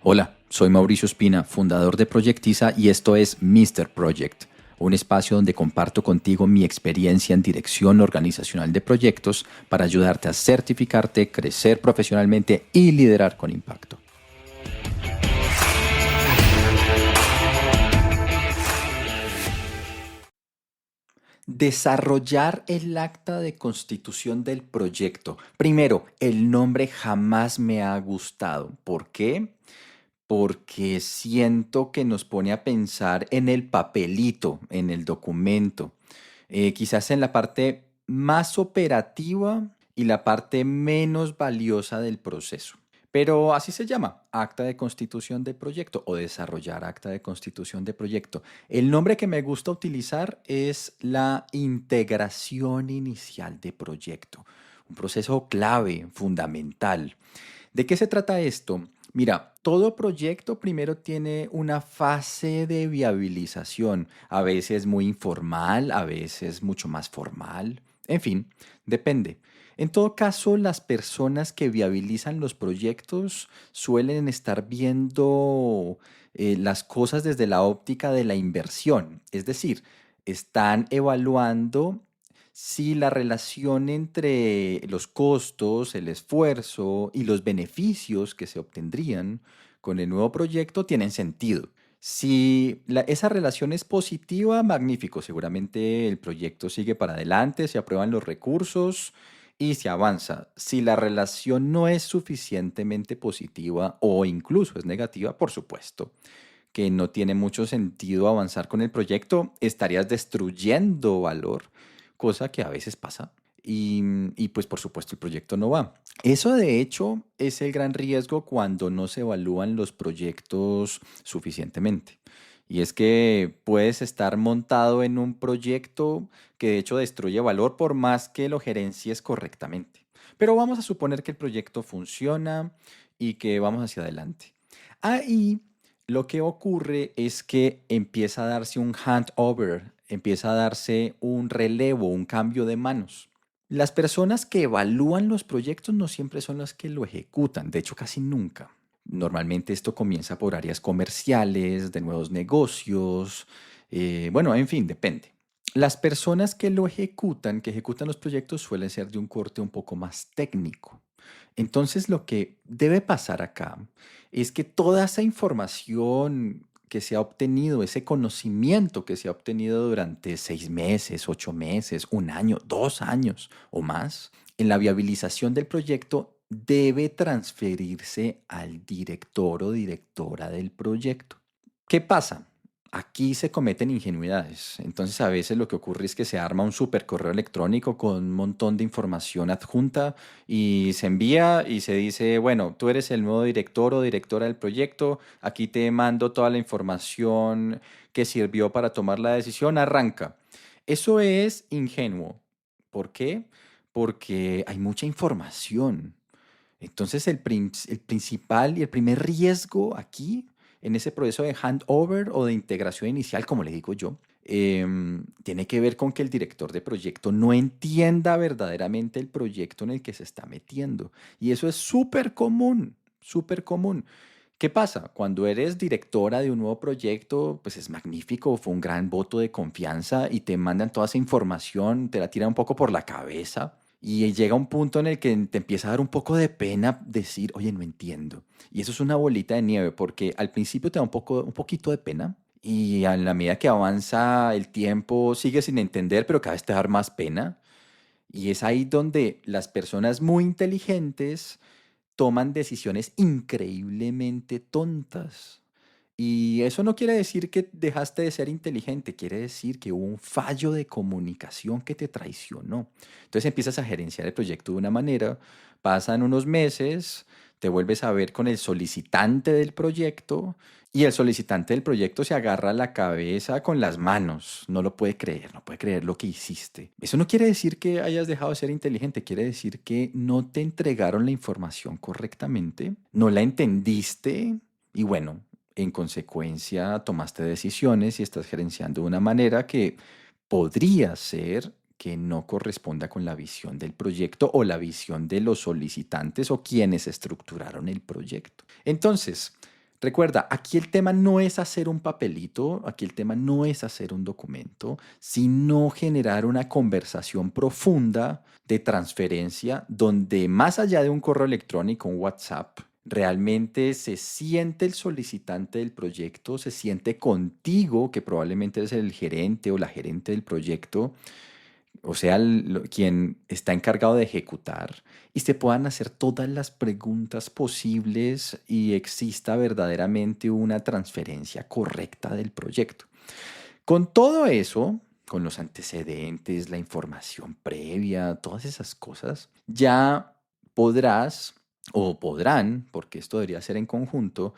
Hola, soy Mauricio Espina, fundador de Proyectiza y esto es Mr. Project, un espacio donde comparto contigo mi experiencia en dirección organizacional de proyectos para ayudarte a certificarte, crecer profesionalmente y liderar con impacto. Desarrollar el acta de constitución del proyecto. Primero, el nombre jamás me ha gustado. ¿Por qué? Porque siento que nos pone a pensar en el papelito, en el documento, quizás en la parte más operativa y la parte menos valiosa del proceso. Pero así se llama, acta de constitución de proyecto o desarrollar acta de constitución de proyecto. El nombre que me gusta utilizar es la integración inicial de proyecto, un proceso clave, fundamental. ¿De qué se trata esto? Mira, todo proyecto primero tiene una fase de viabilización, a veces muy informal, a veces mucho más formal, en fin, depende. En todo caso, las personas que viabilizan los proyectos suelen estar viendo las cosas desde la óptica de la inversión, es decir, están evaluando si la relación entre los costos, el esfuerzo y los beneficios que se obtendrían con el nuevo proyecto tienen sentido. Si esa relación es positiva, magnífico, seguramente el proyecto sigue para adelante, se aprueban los recursos y se avanza. Si la relación no es suficientemente positiva o incluso es negativa, por supuesto que no tiene mucho sentido avanzar con el proyecto, estarías destruyendo valor, cosa que a veces pasa. Y pues por supuesto el proyecto no va. Eso de hecho es el gran riesgo cuando no se evalúan los proyectos suficientemente. Y es que puedes estar montado en un proyecto que de hecho destruye valor por más que lo gerencies correctamente. Pero vamos a suponer que el proyecto funciona y que vamos hacia adelante. Ahí lo que ocurre es que empieza a darse un handover, empieza a darse un relevo, un cambio de manos. Las personas que evalúan los proyectos no siempre son las que lo ejecutan, de hecho casi nunca. Normalmente esto comienza por áreas comerciales, de nuevos negocios, bueno, en fin, depende. Las personas que ejecutan los proyectos suelen ser de un corte un poco más técnico. Entonces lo que debe pasar acá es que toda esa información que se ha obtenido, ese conocimiento que se ha obtenido durante 6 meses, 8 meses, un año, 2 años o más, en la viabilización del proyecto debe transferirse al director o directora del proyecto. ¿Qué pasa? Aquí se cometen ingenuidades. Entonces a veces lo que ocurre es que se arma un super correo electrónico con un montón de información adjunta y se envía y se dice, bueno, tú eres el nuevo director o directora del proyecto, aquí te mando toda la información que sirvió para tomar la decisión, arranca. Eso es ingenuo. ¿Por qué? Porque hay mucha información. Entonces el principal y el primer riesgo aquí en ese proceso de handover o de integración inicial, como le digo yo, tiene que ver con que el director de proyecto no entienda verdaderamente el proyecto en el que se está metiendo. Y eso es súper común, súper común. ¿Qué pasa? Cuando eres directora de un nuevo proyecto, pues es magnífico, fue un gran voto de confianza y te mandan toda esa información, te la tiran un poco por la cabeza y llega un punto en el que te empieza a dar un poco de pena decir, oye, no entiendo. Y eso es una bolita de nieve porque al principio te da un poquito de pena y a la medida que avanza el tiempo sigues sin entender, pero cada vez te da más pena. Y es ahí donde las personas muy inteligentes toman decisiones increíblemente tontas. Y eso no quiere decir que dejaste de ser inteligente, quiere decir que hubo un fallo de comunicación que te traicionó. Entonces empiezas a gerenciar el proyecto de una manera, pasan unos meses, te vuelves a ver con el solicitante del proyecto y el solicitante del proyecto se agarra la cabeza con las manos, no lo puede creer, no puede creer lo que hiciste. Eso no quiere decir que hayas dejado de ser inteligente, quiere decir que no te entregaron la información correctamente, no la entendiste y bueno, en consecuencia tomaste decisiones y estás gerenciando de una manera que podría ser que no corresponda con la visión del proyecto o la visión de los solicitantes o quienes estructuraron el proyecto. Entonces, Recuerda, aquí el tema no es hacer un papelito, aquí el tema no es hacer un documento, sino generar una conversación profunda de transferencia donde más allá de un correo electrónico, un WhatsApp, realmente se siente el solicitante del proyecto, se siente contigo, que probablemente eres el gerente o la gerente del proyecto, o sea, quien está encargado de ejecutar, y se puedan hacer todas las preguntas posibles y exista verdaderamente una transferencia correcta del proyecto. Con todo eso, con los antecedentes, la información previa, todas esas cosas, ya podrás o podrán, porque esto debería ser en conjunto,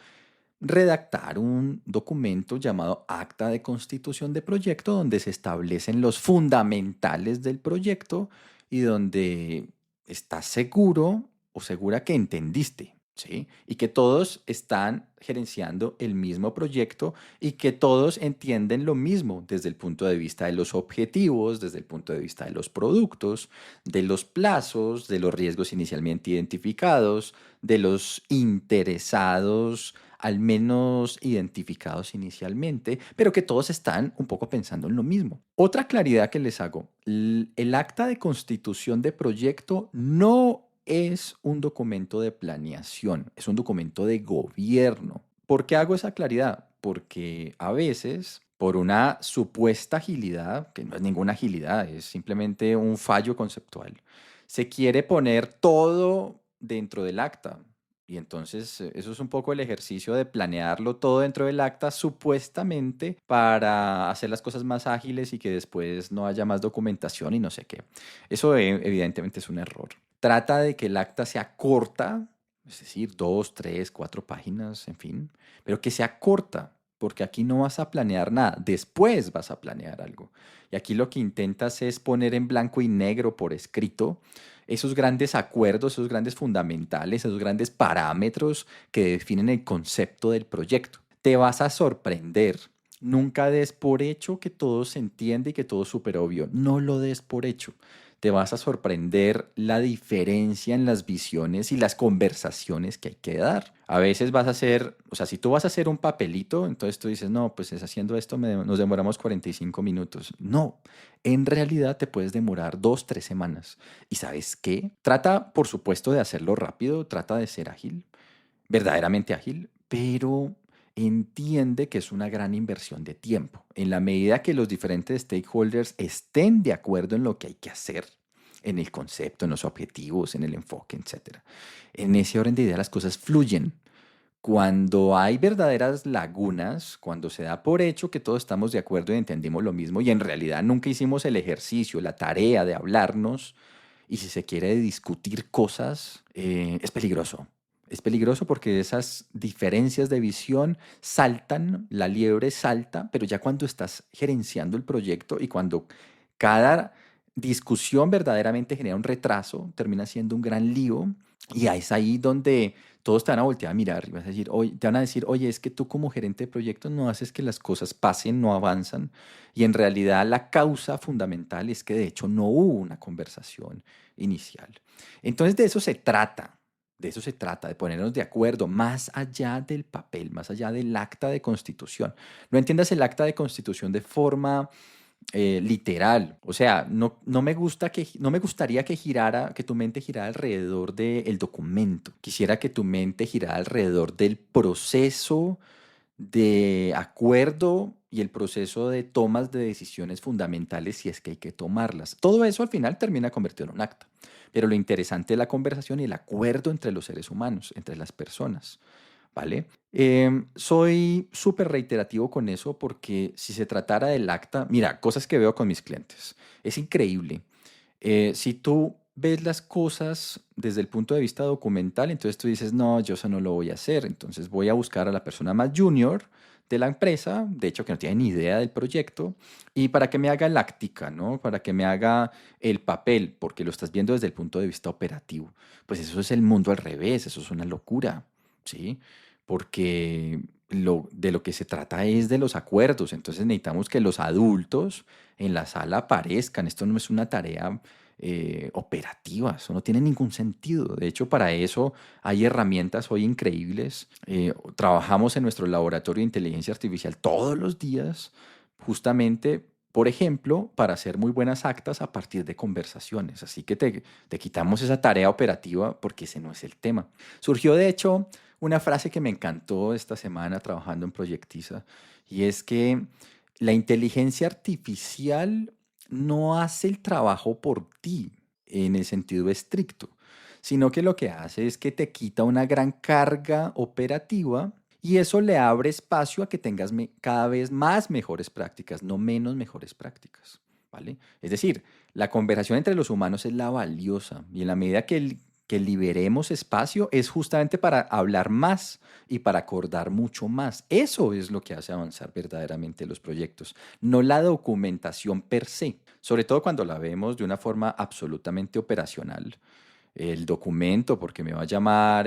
redactar un documento llamado Acta de Constitución de Proyecto, donde se establecen los fundamentales del proyecto y donde estás seguro o segura que entendiste, ¿sí? Y que todos están gerenciando el mismo proyecto y que todos entienden lo mismo desde el punto de vista de los objetivos, desde el punto de vista de los productos, de los plazos, de los riesgos inicialmente identificados, de los interesados al menos identificados inicialmente, pero que todos están un poco pensando en lo mismo. Otra claridad que les hago, el acta de constitución de proyecto no es un documento de planeación, es un documento de gobierno. ¿Por qué hago esa claridad? Porque a veces, por una supuesta agilidad, que no es ninguna agilidad, es simplemente un fallo conceptual, se quiere poner todo dentro del acta. Y entonces eso es un poco el ejercicio de planearlo todo dentro del acta, supuestamente para hacer las cosas más ágiles y que después no haya más documentación y no sé qué. Eso evidentemente es un error. Trata de que el acta sea corta, es decir, 2, 3, 4 páginas, en fin, pero que sea corta, porque aquí no vas a planear nada, después vas a planear algo. Y aquí lo que intentas es poner en blanco y negro por escrito esos grandes acuerdos, esos grandes fundamentales, esos grandes parámetros que definen el concepto del proyecto. Te vas a sorprender. Nunca des por hecho que todo se entiende y que todo es súper obvio. No lo des por hecho. Te vas a sorprender la diferencia en las visiones y las conversaciones que hay que dar. A veces vas a hacer, o sea, si tú vas a hacer un papelito, entonces tú dices, no, pues es haciendo esto nos demoramos 45 minutos. No, en realidad te puedes demorar 2, 3 semanas. ¿Y sabes qué? Trata, por supuesto, de hacerlo rápido, trata de ser ágil, verdaderamente ágil, pero entiende que es una gran inversión de tiempo. En la medida que los diferentes stakeholders estén de acuerdo en lo que hay que hacer, en el concepto, en los objetivos, en el enfoque, etcétera. En ese orden de ideas las cosas fluyen. Cuando hay verdaderas lagunas, cuando se da por hecho que todos estamos de acuerdo y entendimos lo mismo y en realidad nunca hicimos el ejercicio, la tarea de hablarnos, y si se quiere discutir cosas, es peligroso. Es peligroso porque esas diferencias de visión saltan, la liebre salta, pero ya cuando estás gerenciando el proyecto y cuando cada discusión verdaderamente genera un retraso, termina siendo un gran lío y es ahí donde todos te van a voltear a mirar y vas a decir, oye, te van a decir, oye, es que tú como gerente de proyectos no haces que las cosas pasen, no avanzan. Y en realidad la causa fundamental es que de hecho no hubo una conversación inicial. Entonces de eso se trata. De eso se trata, de ponernos de acuerdo más allá del papel, más allá del acta de constitución. No entiendas el acta de constitución de forma literal. O sea, no me gustaría que girara, que tu mente girara alrededor del documento. Quisiera que tu mente girara alrededor del proceso de acuerdo y el proceso de tomas de decisiones fundamentales si es que hay que tomarlas. Todo eso al final termina convertido en un acta. Pero lo interesante es la conversación y el acuerdo entre los seres humanos, entre las personas. ¿Vale? Soy súper reiterativo con eso porque si se tratara del acta, mira, cosas que veo con mis clientes, es increíble. Si tú ves las cosas desde el punto de vista documental, entonces tú dices, no, yo eso no lo voy a hacer, entonces voy a buscar a la persona más junior de la empresa, de hecho que no tiene ni idea del proyecto, y para que me haga el actica, ¿no? Para que me haga el papel, porque lo estás viendo desde el punto de vista operativo. Pues eso es el mundo al revés, eso es una locura. ¿Sí? Porque de lo que se trata es de los acuerdos. Entonces necesitamos que los adultos en la sala aparezcan. Esto no es una tarea operativas. Eso no tiene ningún sentido. De hecho, para eso hay herramientas hoy increíbles. Trabajamos en nuestro laboratorio de inteligencia artificial todos los días, justamente, por ejemplo, para hacer muy buenas actas a partir de conversaciones. Así que te quitamos esa tarea operativa porque ese no es el tema. Surgió, de hecho, una frase que me encantó esta semana trabajando en Proyectiza, y es que la inteligencia artificial no hace el trabajo por ti en el sentido estricto, sino que lo que hace es que te quita una gran carga operativa y eso le abre espacio a que tengas cada vez más mejores prácticas, no menos mejores prácticas, ¿vale? Es decir, la conversación entre los humanos es la valiosa y en la medida que liberemos espacio es justamente para hablar más y para acordar mucho más. Eso es lo que hace avanzar verdaderamente los proyectos, no la documentación per se, sobre todo cuando la vemos de una forma absolutamente operacional. El documento, porque me va a llamar,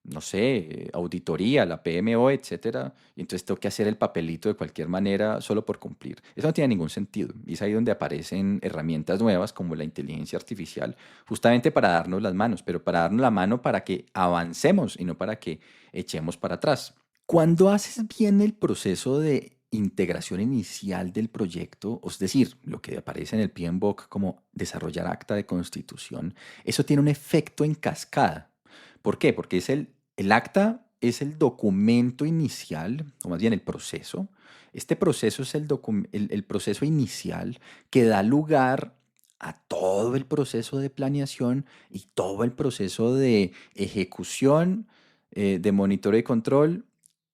no sé, auditoría, la PMO, etcétera, y entonces tengo que hacer el papelito de cualquier manera solo por cumplir. Eso no tiene ningún sentido. Y es ahí donde aparecen herramientas nuevas como la inteligencia artificial, justamente para darnos las manos, pero para darnos la mano para que avancemos y no para que echemos para atrás. Cuando haces bien el proceso de integración inicial del proyecto, es decir, lo que aparece en el PMBOK como desarrollar acta de constitución, eso tiene un efecto en cascada. ¿Por qué? Porque el acta es el documento inicial, o más bien el proceso. Este proceso es el proceso inicial que da lugar a todo el proceso de planeación y todo el proceso de ejecución, de monitoreo y control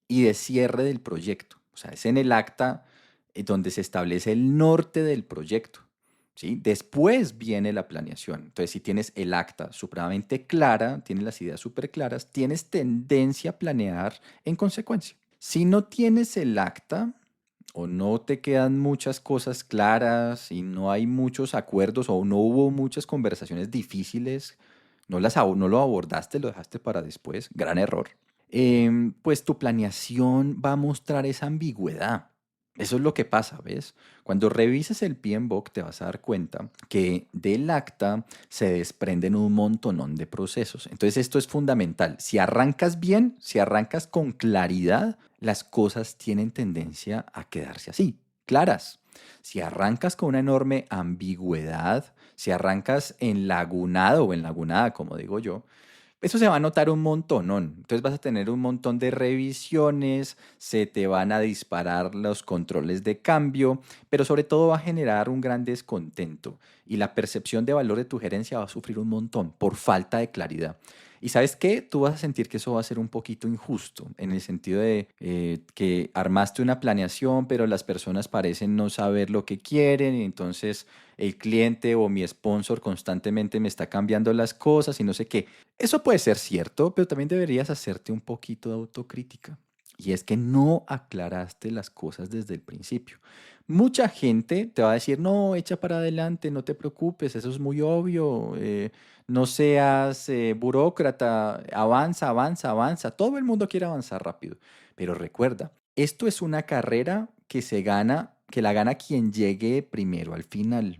y de cierre del proyecto. O sea, es en el acta donde se establece el norte del proyecto. ¿Sí? Después viene la planeación. Entonces, si tienes el acta supremamente clara, tienes las ideas súper claras, tienes tendencia a planear en consecuencia. Si no tienes el acta o no te quedan muchas cosas claras y no hay muchos acuerdos o no hubo muchas conversaciones difíciles, no lo abordaste, lo dejaste para después, gran error, pues tu planeación va a mostrar esa ambigüedad. Eso es lo que pasa, ¿ves? Cuando revises el PMBOK te vas a dar cuenta que del acta se desprenden un montonón de procesos. Entonces esto es fundamental. Si arrancas bien, si arrancas con claridad, las cosas tienen tendencia a quedarse así, claras. Si arrancas con una enorme ambigüedad, si arrancas enlagunado o enlagunada, como digo yo, eso se va a notar un montonón. Entonces vas a tener un montón de revisiones, se te van a disparar los controles de cambio, pero sobre todo va a generar un gran descontento y la percepción de valor de tu gerencia va a sufrir un montón por falta de claridad. Y sabes qué, tú vas a sentir que eso va a ser un poquito injusto, en el sentido de que armaste una planeación, pero las personas parecen no saber lo que quieren, y entonces el cliente o mi sponsor constantemente me está cambiando las cosas y no sé qué. Eso puede ser cierto, pero también deberías hacerte un poquito de autocrítica. Y es que no aclaraste las cosas desde el principio. Mucha gente te va a decir, no, echa para adelante, no te preocupes, eso es muy obvio, no seas burócrata, avanza, avanza, avanza. Todo el mundo quiere avanzar rápido. Pero recuerda, esto es una carrera que se gana, que la gana quien llegue primero al final,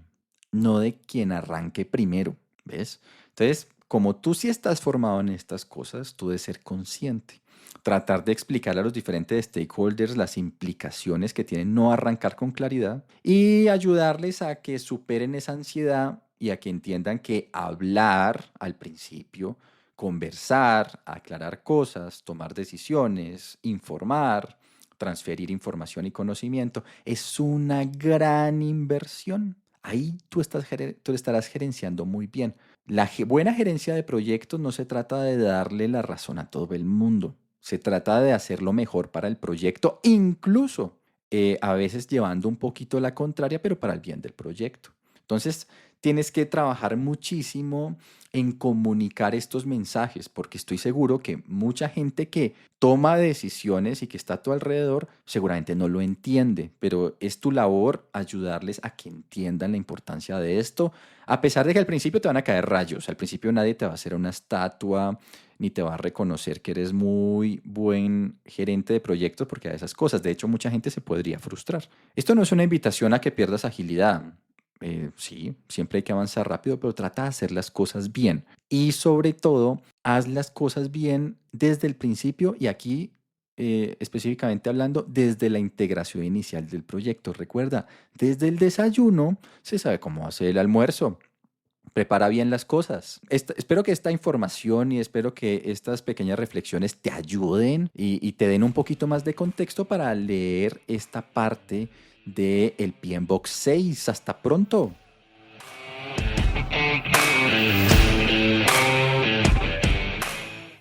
no de quien arranque primero, ¿ves? Entonces, como tú sí estás formado en estas cosas, tú debes ser consciente. Tratar de explicar a los diferentes stakeholders las implicaciones que tienen no arrancar con claridad y ayudarles a que superen esa ansiedad y a que entiendan que hablar al principio, conversar, aclarar cosas, tomar decisiones, informar, transferir información y conocimiento es una gran inversión. Ahí tú estarás gerenciando muy bien. Buena gerencia de proyectos no se trata de darle la razón a todo el mundo. Se trata de hacerlo mejor para el proyecto, incluso a veces llevando un poquito la contraria, pero para el bien del proyecto. Entonces, tienes que trabajar muchísimo en comunicar estos mensajes, porque estoy seguro que mucha gente que toma decisiones y que está a tu alrededor seguramente no lo entiende, pero es tu labor ayudarles a que entiendan la importancia de esto, a pesar de que al principio te van a caer rayos, al principio nadie te va a hacer una estatua ni te va a reconocer que eres muy buen gerente de proyectos porque a esas cosas, de hecho mucha gente se podría frustrar. Esto no es una invitación a que pierdas agilidad, Sí, siempre hay que avanzar rápido, pero trata de hacer las cosas bien. Y sobre todo, haz las cosas bien desde el principio y aquí, específicamente hablando, desde la integración inicial del proyecto. Recuerda, desde el desayuno se sabe cómo hacer el almuerzo. Prepara bien las cosas. Espero que esta información y espero que estas pequeñas reflexiones te ayuden y te den un poquito más de contexto para leer esta parte del PMBOK 6. Hasta pronto.